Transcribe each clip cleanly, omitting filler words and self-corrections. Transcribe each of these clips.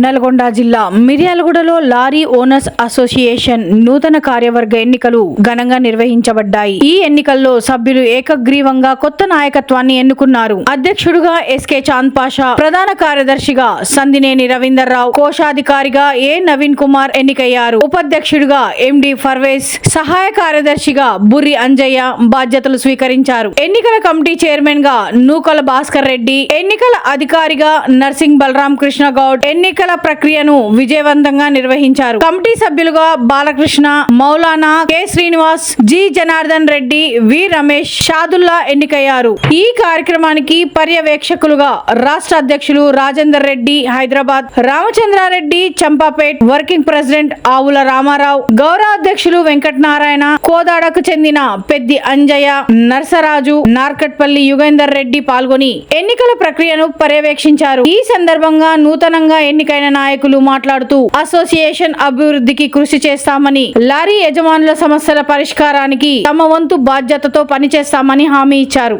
నల్గొండ జిల్లా మిర్యాలగూడలో lorry owners association నూతన కార్యవర్గ ఎన్నికలు ఘనంగా నిర్వహించబడ్డాయి. ఈ ఎన్నికల్లో సభ్యులు ఏకగ్రీవంగా కొత్త నాయకత్వాన్ని ఎన్నుకున్నారు. అధ్యక్షుడుగా ఎస్కే చాంద్ పాషా, ప్రధాన కార్యదర్శిగా సందినేని రవీందర్ రావు, కోశాధికారిగా ఏ నవీన్ కుమార్ ఎన్నికయ్యారు. ఉపాధ్యక్షుడిగా ఎండి ఫర్వేజ్, సహాయ కార్యదర్శిగా బుర్రి అంజయ్య బాధ్యతలు స్వీకరించారు. ఎన్నికల కమిటీ చైర్మన్ గా నూకల భాస్కర్ రెడ్డి, ఎన్నికల అధికారిగా నర్సింగ్ బలరాం కృష్ణ గౌడ్ ఎన్నికల ప్రక్రియను విజయవంతంగా నిర్వహించారు. కమిటీ సభ్యులుగా బాలకృష్ణ, మౌలానా, కె శ్రీనివాస్, జి జనార్దన్ రెడ్డి, వి రమేష్, షాదుల్లా ఎన్నికయ్యారు. ఈ కార్యక్రమానికి పర్యవేక్షకులుగా రాష్ట్ర అధ్యక్షులు రాజేందర్ రెడ్డి హైదరాబాద్, రామచంద్రారెడ్డి చంపాపేట్, వర్కింగ్ ప్రెసిడెంట్ ఆవుల రామారావు, గౌరవ అధ్యక్షులు వెంకటనారాయణ, కోదాడకు చెందిన పెద్ది అంజయ్య, నర్సరాజు, నార్కట్పల్లి యుగేందర్ రెడ్డి పాల్గొని ఎన్నికల ప్రక్రియను పర్యవేక్షించారు. ఈ సందర్భంగా నూతనంగా ఎన్నికైన నాయకులు మాట్లాడుతూ అసోసియేషన్ అభివృద్ధికి కృషి చేస్తామని, లారీ యజమానుల సమస్యల పరిష్కారానికి తమ వంతు బాధ్యతతో పనిచేస్తామని హామీ ఇచ్చారు.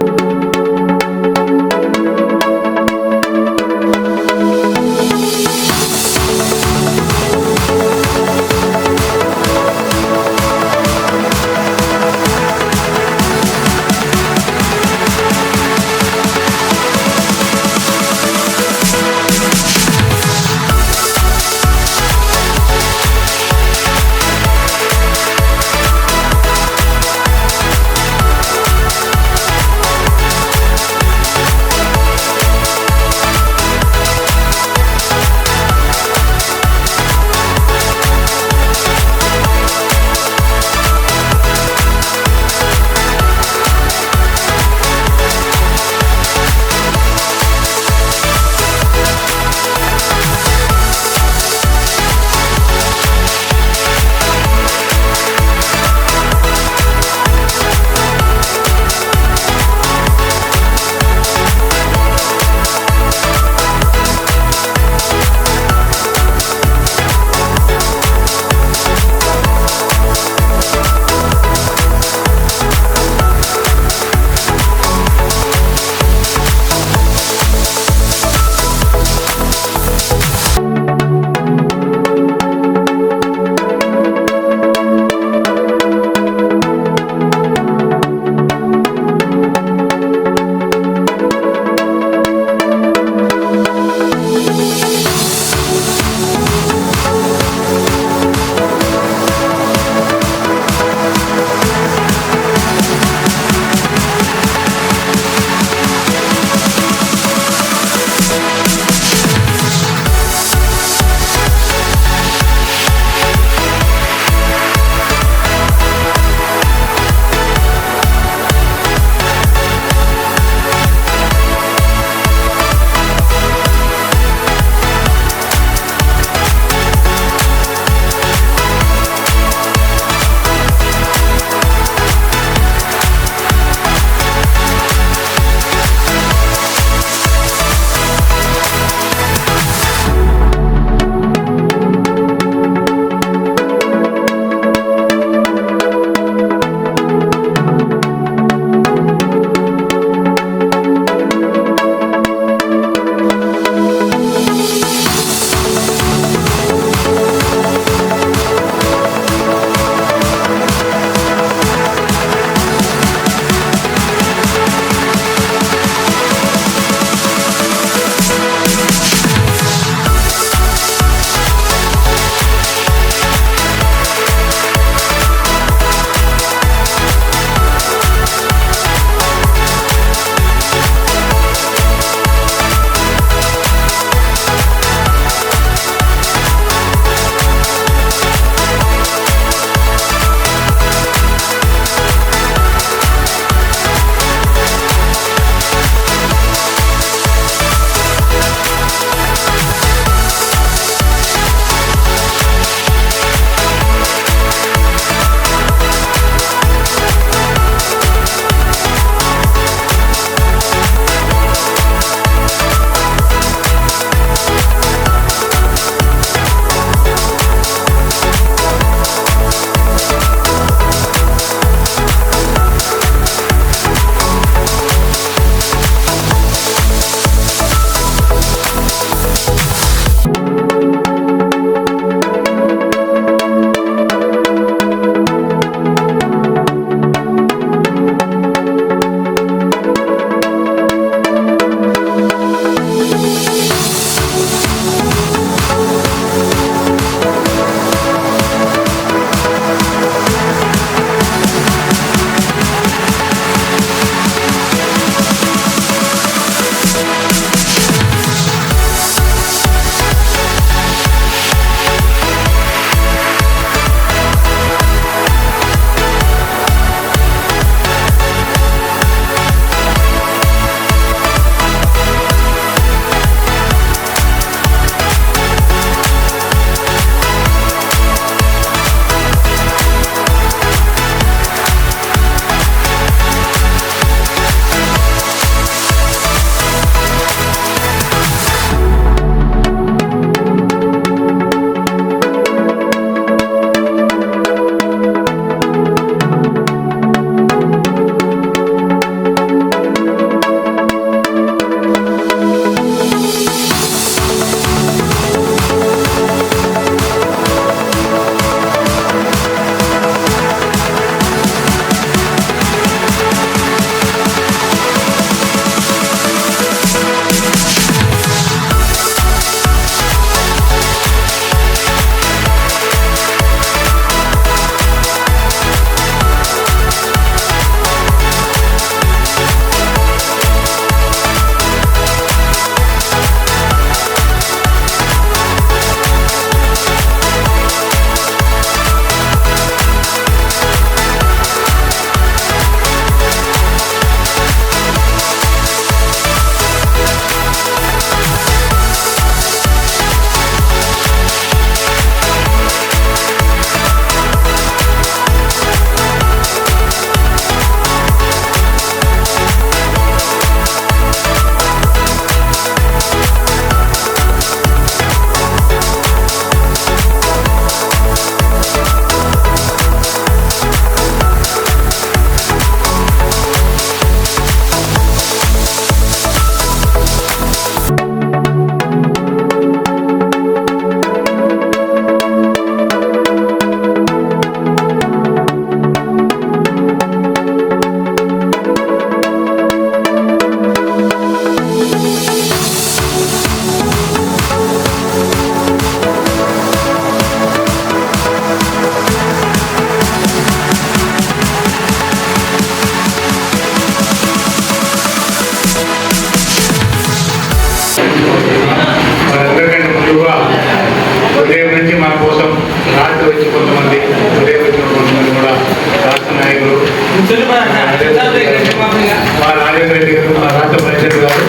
ప్రెసిడెంట్ గారు,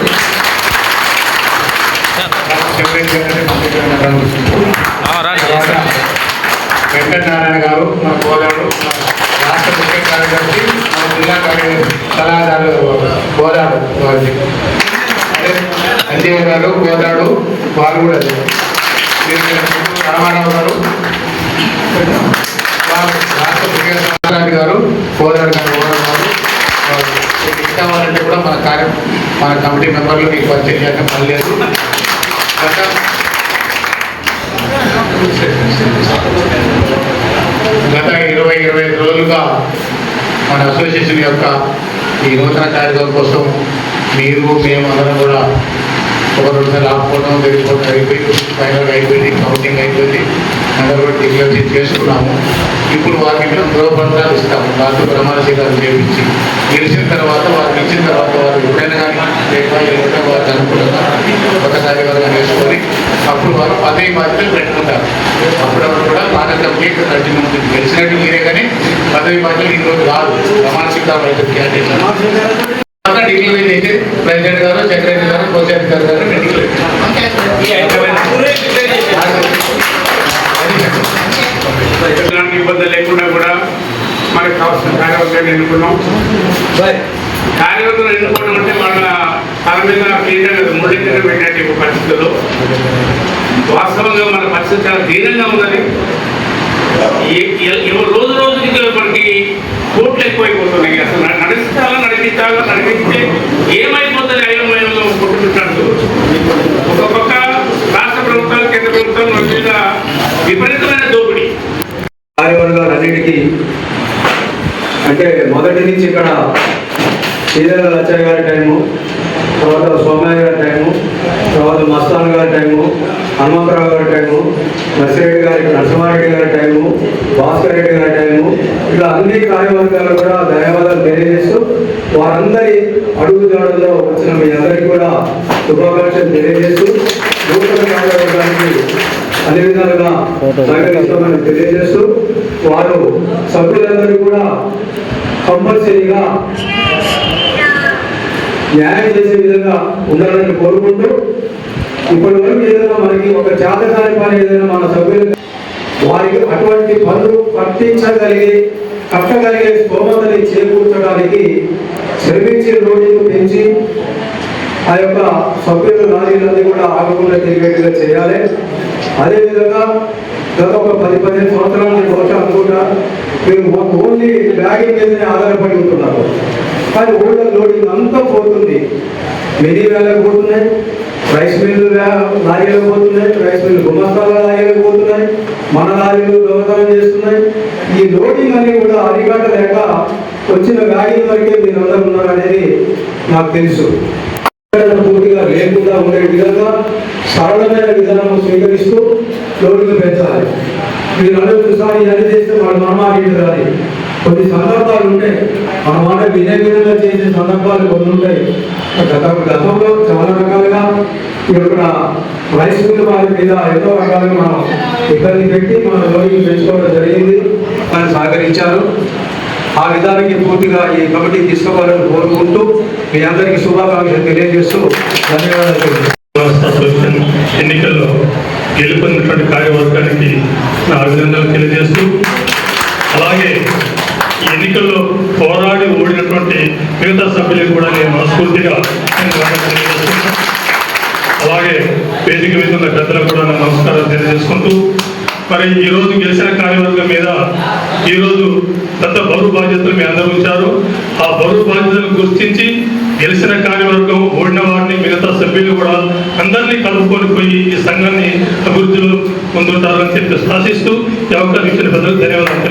వెంకటనారాయణ గారు, మన గోదాడు రాష్ట్ర ముఖ్య కార్యదర్శి, మన జిల్లా కార్యదర్శి సలహాదారు గోదాడు వారికి, అంజయ్య గారు గోదాడు వారు కూడా రామారావు గారు రాష్ట్ర ముఖ్య సలహాదారు గారు గోదాడు గారు మిగతా వాళ్ళంటే కూడా మన కమిటీ మెంబర్లు మీకు పరిచయం చేయడం పనిలేదు. గత 20-25 రోజులుగా మన అసోసియేషన్ యొక్క ఈ నూతన కార్యక్రమం కోసం మీరు మేము అందరం కూడా ఒక 2 నెలలు ఆపుకోవడం తెలిసిపోవడం అయిపోయింది. ఫైనల్గా అయిపోయింది, కౌంటింగ్ అయిపోయింది, అందరూ కూడా డిక్లేర్ చేసుకున్నాము. ఇప్పుడు వారికి మేము ధ్రువపత్రాలు ఇస్తాము, వారితో ప్రమాణ స్వీకారం చేయించి గెలిచిన తర్వాత వారికి ఇచ్చిన తర్వాత వారు ఎప్పుడైనా కానీ వారికి అనుకూలంగా కొత్త కార్యవర్గం వేసుకొని అప్పుడు వారు పదవి బాధ్యతలు పెట్టుకుంటారు. అప్పుడప్పుడు కూడా బాధ్యత కంటిన్యూ ఉంటుంది. గెలిచినట్టు మీరే కానీ పదవి బాధ్యతలు ఈ రోజు రాదు. ప్రమాణ స్వీకారం అయితే క్యాండిడేట్ డిక్లేర్ చేసి ప్రెసిడెంట్ గారు, సెక్రటరీ గారు, కోశాధికారి గారు ఎలాంటి ఇబ్బందులు లేకుండా కూడా మనకు కావాల్సిన కార్యవర్గాన్ని ఎన్నుకున్నాం. కార్యవర్గం ఎన్నుకోవడం అంటే వాళ్ళ తల మీద మూడింటిగా పెట్టినట్టు పరిస్థితుల్లో వాస్తవంగా మన పరిస్థితి చాలా దీనంగా ఉన్నది. రోజు రోజుకి మనకి కోట్లు ఎక్కువైపోతున్నాయి. అసలు నడిపిస్తే ఏమైపోతుంది అయోమయంలో కొట్టుకుంటాడు. ఒక పక్క రాష్ట్ర ప్రభుత్వాలు, కేంద్ర ప్రభుత్వాలు మన మీద విపరీతమైన దోపిడీ. కార్యవర్గాలన్నిటికీ అంటే మొదటి నుంచి ఇక్కడ శ్రీధర లచ్చయ్య గారి టైము, తర్వాత సోమయ్య గారి టైము, తర్వాత మస్తాన్ గారి టైము, హనుమంతరావు గారి టైము, నర్సిరెడ్డి గారి నరసింహారెడ్డి గారి టైము, భాస్కర్ రెడ్డి గారి టైము, ఇట్లా అన్ని కార్యవర్గాలు కూడా ధన్యవాదాలు తెలియజేస్తూ వారందరి అడుగుదాడుల్లో వచ్చిన మీ అందరికీ కూడా శుభాకాంక్షలు తెలియజేస్తూ నూతన కార్యవర్గానికి అన్ని విధాలుగా సహకరిస్తామని తెలియజేస్తూ వారు సభ్యులందరూ కూడా కంపల్సరీగా న్యాయం చేసే విధంగా ఉండాలని కోరుకుంటూ ఇప్పటి వరకు ఏదైనా మనకి ఒక చేతకాని పని ఏదైనా మన సభ్యులు వారికి అటువంటి పనులు కట్టగలిగే స్తోమతని చేకూర్చడానికి శ్రమించి రోజులు పెంచి ఆ యొక్క సభ్యుల లారీలన్నీ కూడా ఆగకుండా తిరిగేట్టుగా చేయాలి. అదేవిధంగా గత ఒక 10-15 సంవత్సరాల నుంచి బహుశా అనుకుంటా మీరు ఓన్లీ బ్యాగింగ్ మీదనే ఆధారపడి ఉంటున్నారు. కానీ ఓల్డర్ లోడింగ్ అంతా పోతుంది. మినీ వ్యాలకు పోతున్నాయి, రైస్ మిల్లు లారీలకు పోతున్నాయి, రైస్ మిల్లు గుమస్తాల లారీలకు పోతున్నాయి, మన లారీలు దొంగతనం చేస్తున్నాయి. ఈ లోడింగ్ అన్ని కూడా అరికట్టలేక వచ్చిన బ్యాగింగ్ వరకే మీరు అందరూ ఉన్నారనేది నాకు తెలుసు. పూర్తిగా లేకుండా ఉండే విధంగా సరళమైన విధానం స్వీకరిస్తూ లోడింగ్ పెంచాలి. మీరు అనుకుంటున్నారు ఇవన్నీ చేస్తే మన మాట్లాడాలి. కొన్ని సందర్భాలు ఉంటాయి, మన మాట వినే విధంగా చేసే సందర్భాలు కొన్ని ఉంటాయి. గతంలో చాలా రకాలుగా ఇక్కడ రైస్ మిల్ వారి మీద ఎంతో రకాలుగా మనం ఇబ్బంది పెట్టి మన లోడింగ్ పెంచుకోవడం జరిగింది. అని సహకరించారు. ఆ విధానానికి పూర్తిగా ఈ కమిటీ తీసుకోవాలని కోరుకుంటూ మీ అందరికీ శుభాకాంక్షలు తెలియజేస్తూ ధన్యవాదాలు. ఎన్నికల్లో గెలుపొందినటువంటి కార్యవర్గానికి నా అభినందనలు తెలియజేస్తూ, అలాగే ఈ ఎన్నికల్లో పోరాడి ఓడినటువంటి మిగతా సభ్యులకు కూడా నేను మనస్ఫూర్తిగా తెలియజేస్తున్నాను. అలాగే వేదిక మీద ఉన్న పెద్దలకు కూడా నేను నమస్కారం తెలియజేసుకుంటూ, మరి ఈరోజు గెలిచిన కార్యవర్గం మీద ఈరోజు పెద్ద బరువు బాధ్యతలు మీ అందరూ ఉంచారు. ఆ బరువు బాధ్యతలను గుర్తించి గెలిచిన కార్యవర్గం ఓడిన వారిని మిగతా సభ్యులు కూడా అందరినీ కలుపుకొని పోయి ఈ సంఘాన్ని అభివృద్ధిలో ముందుంటారని చెప్పి శాసిస్తూ ఈ అవకాశం ఇచ్చిన పెద్దలకు ధన్యవాదాలు.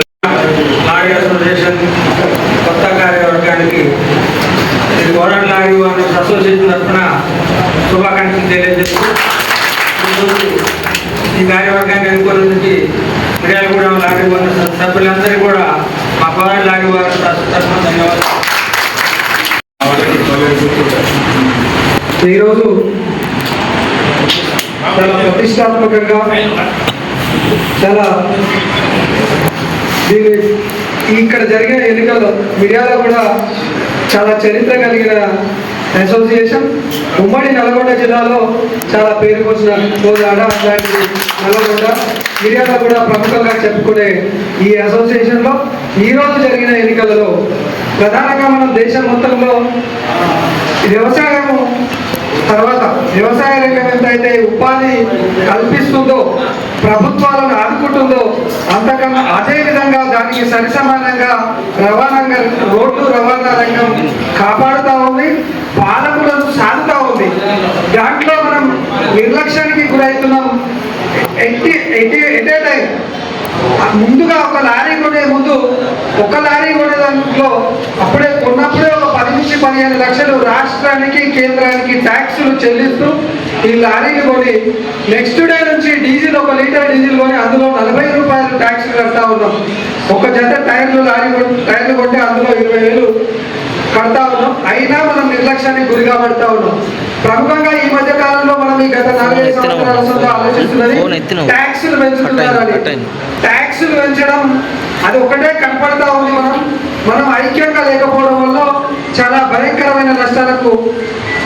లారీ అసోసియేషన్ కొత్త కార్యవర్గానికి గోరన్ లారీ అసోసియేషన్ తరఫున శుభాకాంక్షలు తెలియజేస్తూ ఈ కార్యవర్గాన్ని ఎన్నుకోవడం నుంచి మిర్యాలగూడెం లారీ సభ్యులందరికీ కూడా మా గోరన్ లారీ వారి తరఫున ధన్యవాదాలు. ఈరోజు చాలా ప్రతిష్టాత్మకంగా చాలా ఇక్కడ జరిగే ఎన్నికల్లో మిర్యాల కూడా చాలా చరిత్ర కలిగిన అసోసియేషన్ ఉమ్మడి నల్గొండ జిల్లాలో చాలా పేరు వచ్చిన కోదాడ అట్లాంటి నల్గొండ మిర్యాల కూడా ప్రముఖంగా చెప్పుకునే ఈ అసోసియేషన్లో ఈరోజు జరిగిన ఎన్నికలలో ప్రధానంగా మనం దేశం మొత్తంలో వ్యవసాయము తర్వాత వ్యవసాయ రంగం ఎంతైతే ఉపాధి కల్పిస్తుందో ప్రభుత్వాలను ఆదుకుంటుందో అంతకన్నా అదే విధంగా దానికి సరిసమానంగా రోడ్డు రవాణా రంగం కాపాడుతూ ఉంది, పాలకులను సాగుతూ ఉంది. దాంట్లో మనం నిర్లక్ష్యానికి గురవుతున్నాం. ఎట్ ఏ టైం ముందుగా ఒక లారీ కొనే ముందు ఒక లారీ కొనే దాంట్లో కొన్నప్పుడే ఒక 10 నుంచి 15 లక్షలు రాష్ట్రానికి కేంద్రానికి ట్యాక్సులు చెల్లిస్తూ ఈ లారీని కొని నెక్స్ట్ డే నుంచి డీజిల్ 1 లీటర్ డీజిల్ కొని అందులో 40 రూపాయలు ట్యాక్సులు కడతా ఉన్నాం. ఒక జత టైర్లు కొంటే అందులో 20,000 కడతా ఉన్నాం. అయినా మనం నిర్లక్ష్యానికి గురిగా పడతా ఉన్నాం. ప్రముఖంగా ఈ మధ్య కాలంలో మనం ఈ గత 4-5 సంవత్సరాల ఆలోచిస్తున్నది ట్యాక్సులు పెంచుతున్నారని. ట్యాక్సులు పెంచడం అది ఒకటే కనపడతా ఉంది. మనం ఐక్యంగా లేకపోవడం వల్ల చాలా భయంకరమైన నష్టాలకు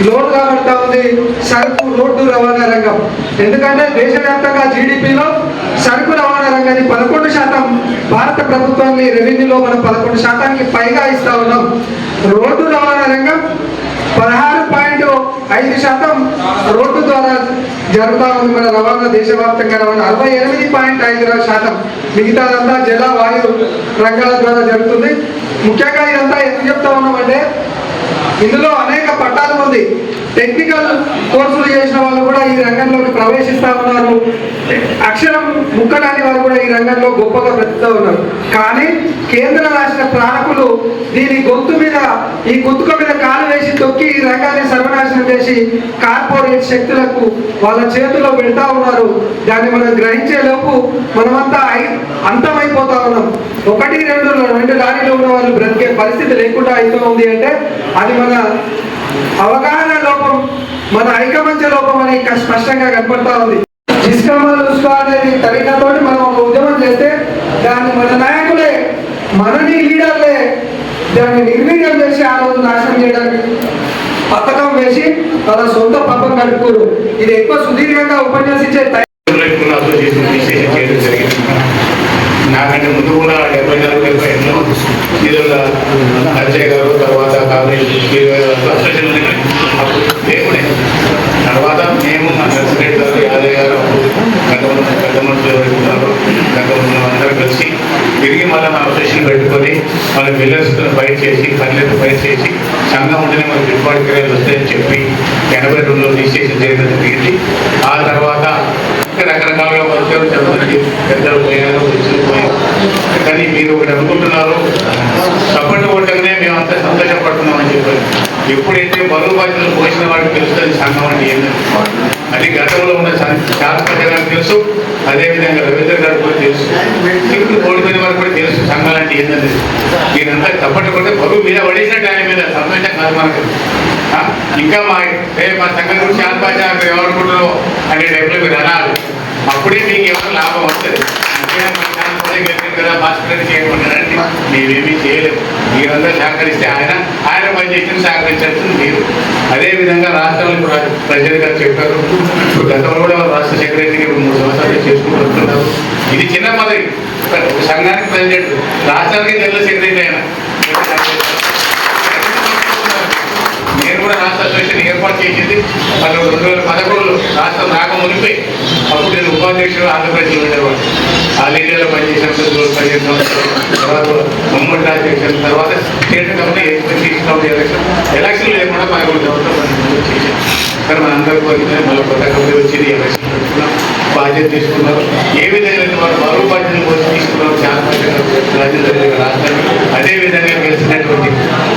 లోటు కాబడతా ఉంది సరుకు రోడ్డు రవాణా రంగం. ఎందుకంటే దేశవ్యాప్తంగా జీడిపిలో సరుకు రవాణా రంగాన్ని 11% భారత ప్రభుత్వాన్ని రెవెన్యూలో మనం 11%కి పైగా ఇస్తా ఉన్నాం. రోడ్డు రవాణా రంగం 16.5% రోడ్డు ద్వారా జరుగుతూ ఉంది. మన రవాణా దేశవ్యాప్తంగా రవాణా 68.5%. మిగతాదంతా జల వాయు రంగాల ద్వారా జరుగుతుంది. ముఖ్యంగా ఇదంతా ఎందుకు చెప్తా ఉన్నామంటే ఇందులో అనేక పట్టాల మంది టెక్నికల్ కోర్సులు చేసిన వాళ్ళు కూడా ఈ రంగంలోకి ప్రవేశిస్తూ ఉన్నారు. అక్షరం ముక్కడాని వారు కూడా ఈ రంగంలో గొప్పగా బ్రతుకుతూ ఉన్నారు. కానీ కేంద్ర రాష్ట్ర పాలకులు దీని ఈ గొంతుక మీద కాలు వేసి తొక్కి ఈ రంగాన్ని సర్వనాశనం చేసి కార్పొరేట్ శక్తులకు వాళ్ళ చేతిలో పెడతా ఉన్నారు. దాన్ని మనం గ్రహించే లోపు మనమంతా అంతమైపోతా ఉన్నాం. 1-2 లారీలో ఉన్న వాళ్ళు బ్రతికే పరిస్థితి లేకుండా అవుతూ ఉంది అంటే అది మన అవగాహన లోపం, మన ఐకమత్య లోపం అని స్పష్టంగా కనపడతా ఉంది. ఇస్కామా అనేది తగినతో మనం ఒక ఉద్యమం చేస్తే దాన్ని మన నాయకులే మనని లీడర్లే దాన్ని నిర్వీర్యం చేసి ఆ రోజు నాశనం చేయడానికి పథకం వేసి వాళ్ళ సొంత పబ్బం గడుపుకోరు. ఇది ఎక్కువ సుదీర్ఘంగా ఉపన్యాసించే నాకంటే ముందు కూడా 74-75లో ఇదిలో అజయ్ గారు తర్వాత కాంగ్రెస్ అప్పుడు దేవుడే తర్వాత మేము మా నర్సిరెడ్డి గారు యాదయ్య గారు పెద్ద మనుషులు ఎవరికి ఉన్నారో అందరూ కలిసి తిరిగి మళ్ళీ మన అసోసియేషన్ పెట్టుకొని మన విల్లర్స్ బయట చేసి పల్లెలు బయట చేసి సంఘం ఉంటేనే మనకు గిట్టుబాటు క్రియలు వస్తాయని చెప్పి 82లో రిజిస్ట్రేషన్ చేయడం జరిగింది. ఆ తర్వాత రకరకాలుగా వచ్చారు, చదువుకి పెద్దలు పోయారు, వచ్చి పోయారు. కానీ మీరు ఒకటి అనుకుంటున్నారు సపోర్ట్ కొట్టగానే మేము అంతా సంతోషపడుతున్నామని చెప్పారు. ఎప్పుడైతే బరువు బాధ్యతలు పోసిన వాడికి తెలుస్తుంది సంఘం అంటే ఏంటంటే అది గతంలో ఉన్న శాస్త్ర గారికి తెలుసు, అదేవిధంగా రవీంద్ర గారికి కూడా తెలుసు, ఇప్పుడు కోడిపోయిన వారికి కూడా తెలుసు సంఘాలు అంటే ఏంటంటే. దీనంతా సపోర్ట్ కొట్టే బరువు మీద పడేసినట్టు ఆయన మీద సంతోషం కాదు మనకు. ఇంకా మా సంఘం గురించి ఆత్మహత్య ఎవరుకుంటారో అనే టైంలో మీరు అనాలి. అప్పుడే మీకు ఏమైనా లాభం వస్తుంది. కదా భాస్కర్ చేయకుండానంటే మేమేమీ చేయలేము. మీరందరూ సహకరిస్తే ఆయన పనిచేసిన సహకరించాల్సింది మీరు. అదేవిధంగా రాష్ట్రంలో ఇప్పుడు ప్రజలు గారు చెప్పారు, ఇప్పుడు గతంలో కూడా రాష్ట్ర సెక్రటరీకి 3 సంవత్సరాలు చేసుకుంటూ వస్తున్నారు. ఇది చిన్న పదవి, సంఘానికి ప్రెసిడెంట్, రాష్ట్రానికి జనరల్ సెక్రటరీ అయినా. నేను కూడా రాష్ట్ర అసోసియేషన్ ఏర్పాటు చేసింది 2011లో రాష్ట్రం రాకమునిపై. అప్పుడు నేను ఉపాధ్యక్షుడు ఆంధ్రప్రదేశ్లో ఉండేవాడు. ఆల్ ఇండియాలో పనిచేసినప్పుడు 15 సంవత్సరాలు, తర్వాత ఉమ్మడి రాజ్యం, తర్వాత స్టేట్ కమిటీ ఎలక్షన్ లేకుండా 11 సంవత్సరాలు చేశాను. కానీ మనందరూ కోరికనే మళ్ళీ కొత్త కమిటీ వచ్చింది, ఎలక్షన్ పెట్టుకున్నాం, బాధ్యత తీసుకున్నారు. ఏ విధంగా వారు బరువు బాధ్యతలు వచ్చి తీసుకున్నారు రాష్ట్రాన్ని. అదేవిధంగా గెలిచినటువంటి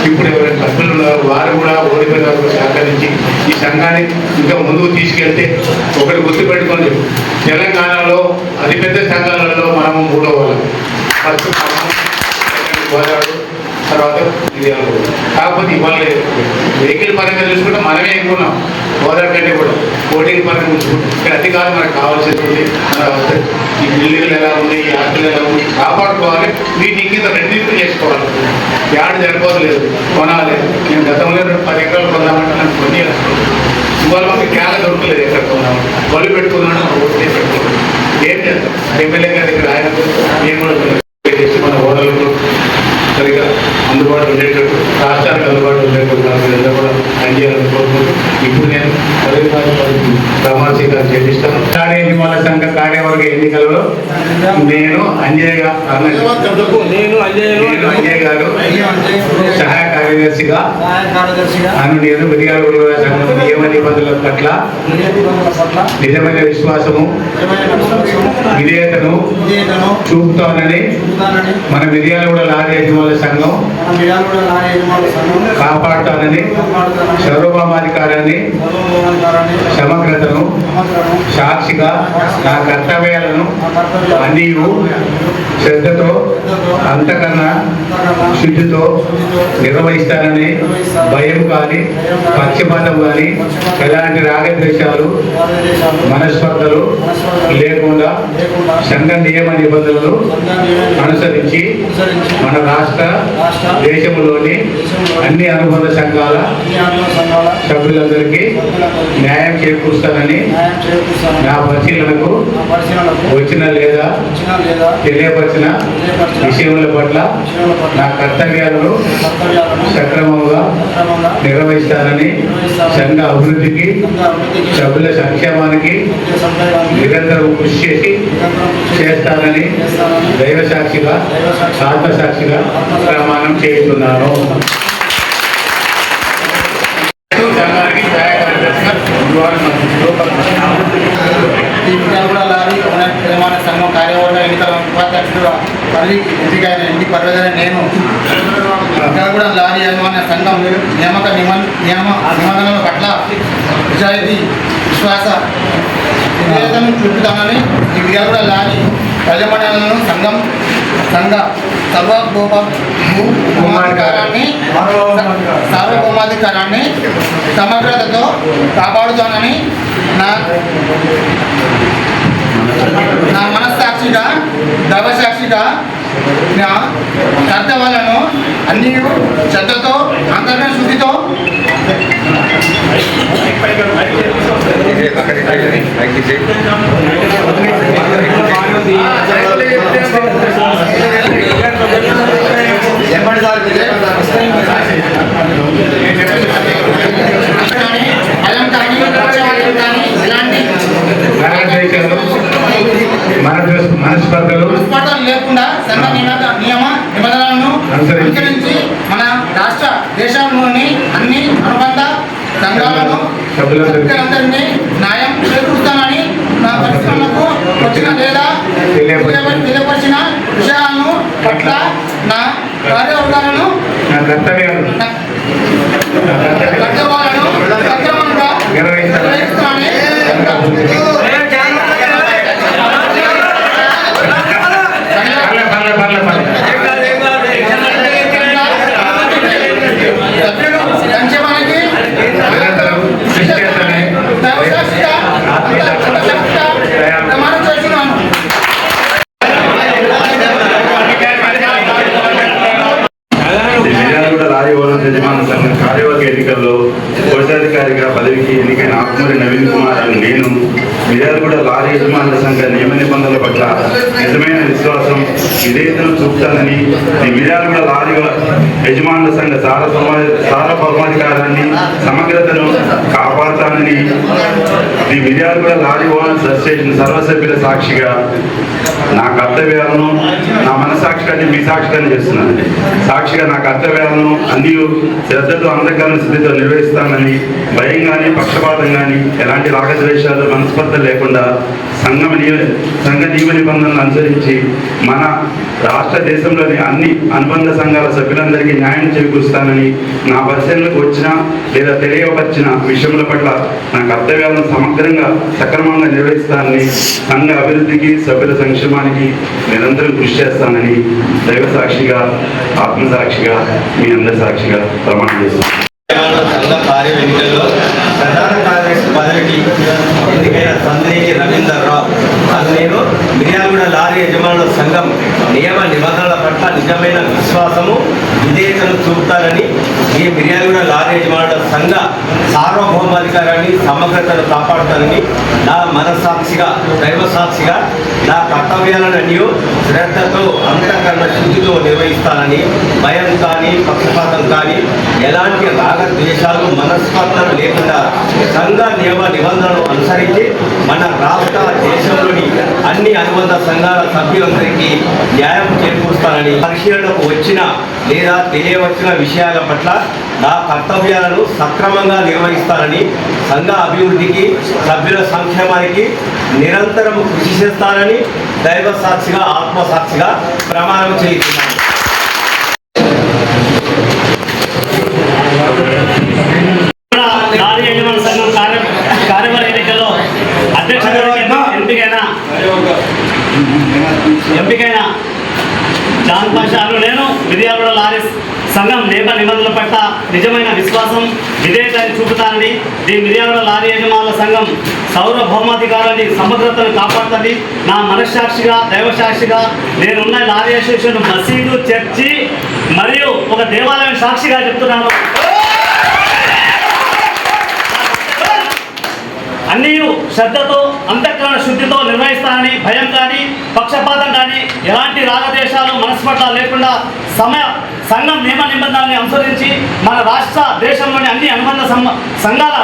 ఇప్పుడు ఎవరైనా సభ్యులు ఉన్నారు వారు కూడా ఓడిపోయిన వరకు సహకరించి ఈ సంఘాన్ని ఇంకా ముందుకు తీసుకెళ్తే ఒకటి గుర్తుపెట్టుకోండి, తెలంగాణలో అతిపెద్ద సంఘాలలో మనము 3వ వాళ్ళం. ఫస్ట్ గోదావరి, తర్వాత మిర్యాలు. కాకపోతే ఇవాళ వెహికల్ పరంగా చూసుకుంటే మనమే ఎక్కున్నాం గోదావరి కంటే కూడా ఓటింగ్ పరంగా చూసుకుంటాం. ఇక్కడ అధికారులు మనకు కావాల్సినటువంటి ఈ బిల్డింగ్లు ఎలా ఉంది, ఈ ఆస్తులు ఎలా ఉంది కాపాడుకోవాలి. వీటిని కింద రెండింటిని చేసుకోవాలి. యాడ్ సరిపోతలేదు, కొనాలి. నేను గతంలో 10 ఎకరాలు కొన్నామంటే నాకు కొన్ని ఇవాళ మనకి క్యాల దొరకలేదు. ఎక్కడ కొన్నాము బలు పెట్టుకున్నాను, ఓటు చేసి పెట్టుకున్నాను. ఏం చేస్తాం? ఎమ్మెల్యే గారి దగ్గర ఆయన మేము కూడా చేసి మన ఓడలకు సరిగా అందుబాటులో ఉండేటట్టు, రాష్ట్రానికి అందుబాటులో ఉండేటట్టు వీళ్ళంతా కూడా పనిచేయాలని కోరుకుంటూ ఇప్పుడు నేను ప్రమాణ స్వీకారం చేపిస్తాను. కార్యనిర్మాణ సంఘ కార్యవర్గ ఎన్నికలలో నేను అంజయ్య గారు సహాయ కార్యదర్శిగా నేను మిర్యాలగూడ సంఘం నియమ నిబంధనల పట్ల నిజమైన విశ్వాసము విధేయతను చూపుతానని మన మిర్యాలగూడ లారీ యజమానుల సంఘం కాపాడుతానని సార్వభౌమాధికారాన్ని సమగ్రతను సాక్షిగా నా కర్తవ్యాలను అన్నీ శ్రద్ధతో అంతకన్నా శుద్ధితో నిర్వహిస్తానని భయం కానీ పక్షపాతం కానీ ఎలాంటి రాగద్వేషాలు మనస్పర్ధలు లేకుండా సంఘ నియమ నిబంధనలు అనుసరించి మన రాష్ట్ర దేశంలోని అన్ని అనుబంధ సంఘాల సభ్యులందరికీ న్యాయం చేకూరుస్తానని నా పరిశీలనకు వచ్చిన లేదా తెలియపరిచిన విషయముల పట్ల నా కర్తవ్యాలను సక్రమంగా నిర్వహిస్తానని సంఘ అభివృద్ధికి సభ్యుల సంక్షేమానికి నిరంతరం కృషి చేస్తానని దైవ సాక్షిగా ఆత్మసాక్షిగా ప్రమాణం చేస్తున్నాను. ఈ మిర్యాలగూడ లారీ నిర్మాణ సంఘం కార్యవర్గ ఎన్నికల ఉపాధ్యక్షుడు పదవి ఎంపికైన ఎన్నిక పర్వేదన నేను మిర్యాలగూడ లారీ నిర్మాణ సంఘం నిబంధనల పట్ల నిజాయితీ విశ్వాస విధేయతను చూపుతానని ఈ మిర్యాలగూడ లారీ యజమానులను సంఘ సార్వభౌమాధికారాన్ని సమగ్రతతో కాపాడుతానని నా మనస్సాక్షిగా దైవసాక్షిగా నా కర్తవ్యాలను అన్ని శ్రద్ధతో అంతర్గత శుద్ధితో మనస్పర్ధలు లేకుండా సంఘ నియమ నిబంధనలను అనుసరించి మన రాష్ట్ర దేశంలోని అన్ని అనుబంధ సంఘాలను సభ్యులందరినీ న్యాయం చేకూరుస్తానని నా పరిశ్రమలకు వచ్చిన లేదా తెలియపరిచిన విషయాలను పట్ల నా కార్యవర్గాలను కర్తవ్యాలను సక్రమంగా నిర్వహిస్తానని సంక్షేమానికి ప్రమాణం చేస్తున్నాను. మిర్యాలగూడ లారీ ఓనర్స్ యజమానుల సంఘం కార్యవర్గ ఎన్నికల్లో కోశాధికారిగా పదవికి ఎన్నికైన ఆకుమూరి నవీన్ కుమార్ అని నేను మిర్యాలగూడ లారీ యజమానుల సంఘ నియమ నిబంధనల పట్ల నిజమైన విశ్వాసం విధేయతను చూపుతానని ఈ మిర్యాలగూడ లారీ యజమానుల సంఘ సార్వభౌమాధికారాన్ని సమగ్రతను కాపాడుతానని ఈ మిర్యాలగూడ లారీ ఓనర్స్ అసోసియేషన్ సర్వసభ్యుల సాక్షిగా నా కర్తవ్యాలను నా మనసాక్షిగాన్ని మీ సాక్షిగాన్ని చేస్తున్నాను. సాక్షిగా నా కర్తవ్యాలను అన్ని శ్రద్ధతో అంధకాల స్థితితో నిర్వహిస్తానని భయం కానీ పక్షపాతం కానీ ఎలాంటి రాగద్వేషాలు మనస్పర్ధ లేకుండా సంఘ నియమ నిబంధనలు అనుసరించి మన రాష్ట్ర దేశంలోని అన్ని అనుబంధ సంఘాల సభ్యులందరికీ న్యాయం చేకూరుస్తానని నా పరిశీలనకు వచ్చిన లేదా తెలియపరిచిన విషయముల పట్ల నా కర్తవ్యాలను సమగ్రంగా సక్రమంగా నిర్వహిస్తానని, సంఘ అభివృద్ధికి సభ్యుల సంక్షేమానికి నిరంతరం కృషి చేస్తానని దైవ సాక్షిగా, ఆత్మసాక్షిగా, మీ అందరి సాక్షిగా ప్రమాణం చేస్తున్నాను. సంఘ కార్య ఎన్నికల్లో ప్రధాన కార్యదర్శి పదవికి ఎన్నికైన సందేహి రవీందర్రావు నేను మిర్యాలగూడ లారీ యజమానుల సంఘం నియమ నిబంధనల పట్ల నిజమైన విశ్వాసము, విధేయతను చూపుతానని, ఈ మిర్యాలగూడ లారీ యజమానుల సంఘ సార్వభౌమాధికారాన్ని, సమగ్రతను కాపాడుతానని నా మనస్సాక్షిగా, దైవ సాక్షిగా నా కర్తవ్యాలన్నీ శ్రద్ధతో, అంతఃకరణ శుద్ధితో నిర్వహిస్తానని, భయం కానీ, పక్షపాతం కానీ, ఎలాంటి రాగద్వేషాలు, మనస్పర్ధలు లేకుండా సంఘ నియమ నిబంధనలు అనుసరించి మన రాష్ట్ర, దేశంలోని అన్ని అనుబంధ సంఘాల సభ్యులందరికీ న్యాయం చేకూరుస్తానని, పరిశీలనకు వచ్చిన లేదా తెలియవచ్చిన విషయాల పట్ల నా కర్తవ్యాలను సక్రమంగా నిర్వహిస్తానని, సంఘ అభివృద్ధికి, సభ్యుల సంక్షేమానికి నిరంతరం కృషి చేస్తానని దైవ సాక్షిగా, ఆత్మసాక్షిగా ప్రమాణం చేస్తున్నాను. లారీ యజమానుల సంఘం కార్యవర్గ ఎన్నికల్లో అధ్యక్షుడిగా ఎంపికైన జాన్ పాషాను నేను మిర్యాలగూడ లారీ సంఘం నియమ నిబంధనల పట్ల నిజమైన విశ్వాసం, విధేయతను చూపుతానని, ఈ మిర్యాలగూడ లారీ యజమానుల సంఘం సార్వభౌమాధికారాన్ని, సమగ్రతను కాపాడుతుంది. నా మనస్సాక్షిగా, దైవసాక్షిగా నేనున్న లారీ అసోసియేషన్ మసీదు, చర్చి మరియు ఒక దేవాలయం సాక్షిగా చెప్తున్నాను. అన్నీ శ్రద్ధతో, అంతఃకరణ శుద్ధితో నిర్వహిస్తానని, భయం కానీ, పక్షపాతం కానీ, ఎలాంటి రాగద్వేషాలు, మనస్పర్ధ లేకుండా సంఘం నియమ నిబంధనల్ని అనుసరించి మన రాష్ట్ర, దేశంలోని అన్ని అనుబంధ సంఘాల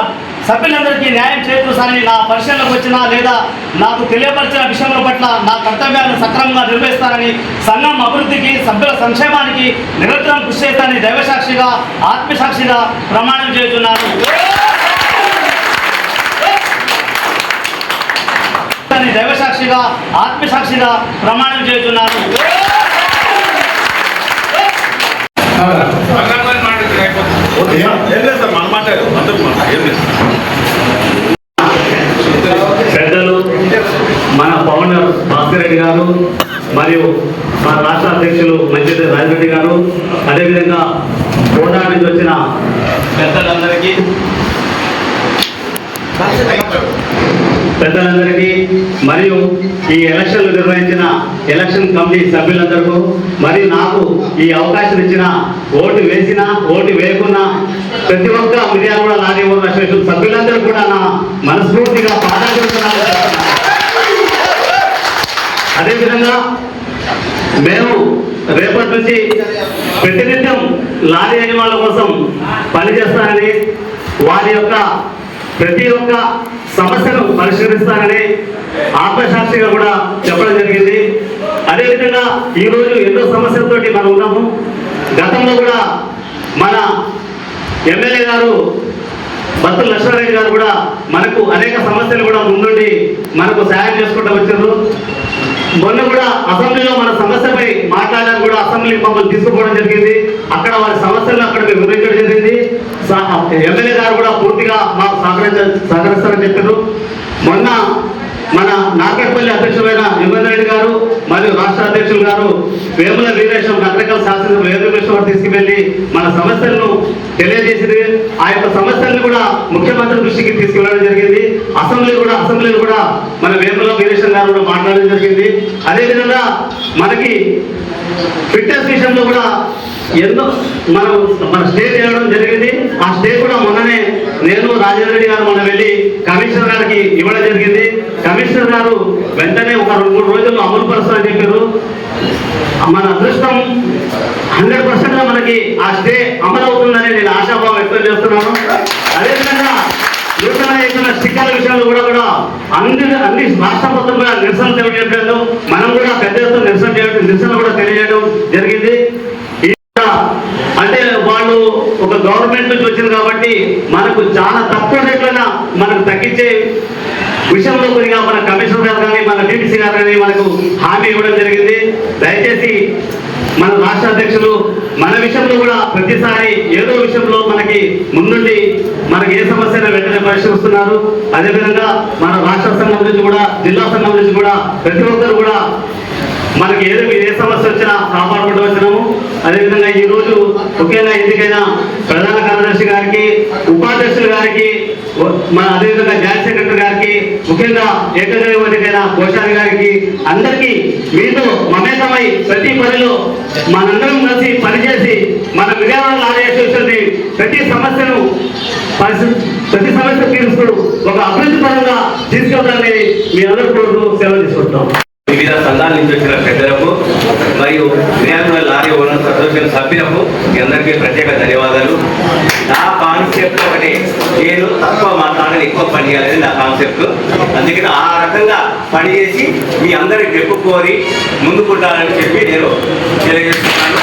సభ్యులందరికీ న్యాయం చేకూర్చాలని నా పరిశీలనకు వచ్చిన లేదా నాకు తెలియపరిచిన విషయముల పట్ల నా కర్తవ్యాలను సక్రమంగా నిర్వహిస్తానని, సంఘం అభివృద్ధికి, సభ్యుల సంక్షేమానికి నిరంతరం కృషి చేస్తానని దైవసాక్షిగా, ఆత్మసాక్షిగా ప్రమాణం చేస్తున్నాను. దైవసాక్షిగా, ఆత్మసాక్షిగా ప్రమాణం చేస్తున్నాను. పెద్దలు మన ఫౌండర్ భాస్కర్ రెడ్డి గారు మరియు మన రాష్ట్ర అధ్యక్షులు మంచిరెడ్డి రాజరెడ్డి గారు, అదేవిధంగా కోదా నుంచి వచ్చిన పెద్దలందరికీ మరియు ఈ ఎలక్షన్లు నిర్వహించిన ఎలక్షన్ కమిటీ సభ్యులందరికీ, మరియు నాకు ఈ అవకాశం ఇచ్చిన, ఓటు వేసినా ఓటు వేయకున్నా ప్రతి ఒక్క మిర్యాలగూడ లారీ ఓనర్ అసోసియేషన్ సభ్యులందరూ కూడా నా మనస్ఫూర్తిగా పాదాభివందనాలు చేస్తున్నాను. అదేవిధంగా మేము రేపటి నుంచి ప్రతినిత్యం లారీ యజమానుల కోసం పనిచేస్తానని, వారి యొక్క ప్రతి ఒక్క సమస్యను పరిష్కరిస్తానని ఆత్మసాక్షిగా కూడా చెప్పడం జరిగింది. అదేవిధంగా ఈరోజు ఎన్నో సమస్యలతోటి మనం ఉన్నాము. గతంలో కూడా మన ఎమ్మెల్యే గారు బత్తుల లక్ష్మారెడ్డి గారు కూడా మనకు అనేక సమస్యలు కూడా ముందుండి మనకు సహాయం చేసుకుంటూ వచ్చారు. మొన్న కూడా అసెంబ్లీలో మన సమస్యపై మాట్లాడడానికి కూడా అసెంబ్లీ మమ్మల్ని తీసుకుపోవడం జరిగింది. అక్కడ వారి సమస్యలను అక్కడ మేము వివరించడం జరిగింది. ఎమ్మెల్యే గారు కూడా పూర్తిగా మాకు సహకరిస్తారని చెప్పారు. మొన్న మన నార్కట్పల్లి అధ్యక్షులైన యువన్ రెడ్డి గారు మరియు రాష్ట్ర అధ్యక్షులు గారు వేముల వీరేశం రకరకాల శాసనసభ వేదికలు తీసుకువెళ్ళి మన సమస్యలను తెలియజేసింది. ఆ యొక్క సమస్యలను కూడా ముఖ్యమంత్రి దృష్టికి తీసుకువెళ్ళడం జరిగింది. అసెంబ్లీలో కూడా మన వేముల వీరేశం గారు కూడా మాట్లాడడం జరిగింది. అదేవిధంగా మనకి ఫిట్నెస్ విషయంలో కూడా ఎన్నో మన స్టే చేయడం జరిగింది. ఆ స్టే కూడా మొన్ననే నేను రాజేంద్ర రెడ్డి గారు మొన్న వెళ్ళి కమిషనర్ గారికి ఇవ్వడం జరిగింది. కమిషనర్ గారు వెంటనే ఒక 2-3 రోజుల్లో అమలు పరుస్తారని చెప్పారు. మన అదృష్టం 100% మనకి ఆ స్టే అమలు అవుతుందని నేను ఆశాభావం వ్యక్తం చేస్తున్నాను. అదేవిధంగా నూతన చేసిన స్టిక్కర్ల విషయంలో కూడా అన్ని రాష్ట్ర మొత్తంగా నిరసన తెలియజేయడం, మనం కూడా పెద్ద ఎత్తున నిరసన కూడా తెలియజేయడం జరిగింది. అంటే వాళ్ళు ఒక గవర్నమెంట్ నుంచి వచ్చింది కాబట్టి మనకు చాలా తక్కువ రేట్లైనా మనకు తగ్గించే విషయంలో కొద్దిగా మన కమిషనర్ గారు కానీ మన డిటిసి గారు కానీ మనకు హామీ ఇవ్వడం జరిగింది. దయచేసి మన రాష్ట్ర అధ్యక్షులు మన విషయంలో కూడా ప్రతిసారి ఏదో విషయంలో మనకి ముందుండి మనకి ఏ సమస్య వెంటనే సమస్యలు పరిష్కరిస్తున్నారు. అదేవిధంగా మన రాష్ట్ర సంఘం నుంచి కూడా, జిల్లా సంఘం నుంచి కూడా ప్రతి ఒక్కరు కూడా మనకి ఏ సమస్య వచ్చినా కాపాడుకుంటూ వచ్చినాము. అదేవిధంగా ఈ రోజు ముఖ్యంగా ఎన్నికైన ప్రధాన కార్యదర్శి గారికి, ఉపాధ్యక్షుల గారికి, మన అదేవిధంగా జాయింట్ సెక్రటరీ గారికి, ముఖ్యంగా ఏకగ్రీవ ఎన్నికైన కోశారి గారికి, అందరికీ మీతో మమేకమై ప్రతి పనిలో మనందరం కలిసి పనిచేసి మన మిర్యాలగూడ లారీ అసోసియేషన్ని ప్రతి సమస్య తీరుస్తూ ఒక అభివృద్ధి పరంగా తీసుకెళ్ళాలని మీ అందరూ కోరుతూ సేవ తీసుకుంటాం. వివిధ సంఘాల నుంచి వచ్చిన పెద్దలకు మరియు మిర్యాలగూడ లారీ ఓనర్స్ అసోసియేషన్ సభ్యులకు మీ అందరికీ ప్రత్యేక ధన్యవాదాలు. నా కాన్సెప్ట్ ఒకటి, నేను తక్కువ మాట్లాడాలి, ఎక్కువ పని చేయాలని నా కాన్సెప్ట్. అందుకని ఆ రకంగా పనిచేసి మీ అందరి డెప్పు కోరి ముందుకుంటానని చెప్పి నేను తెలియజేస్తున్నాను.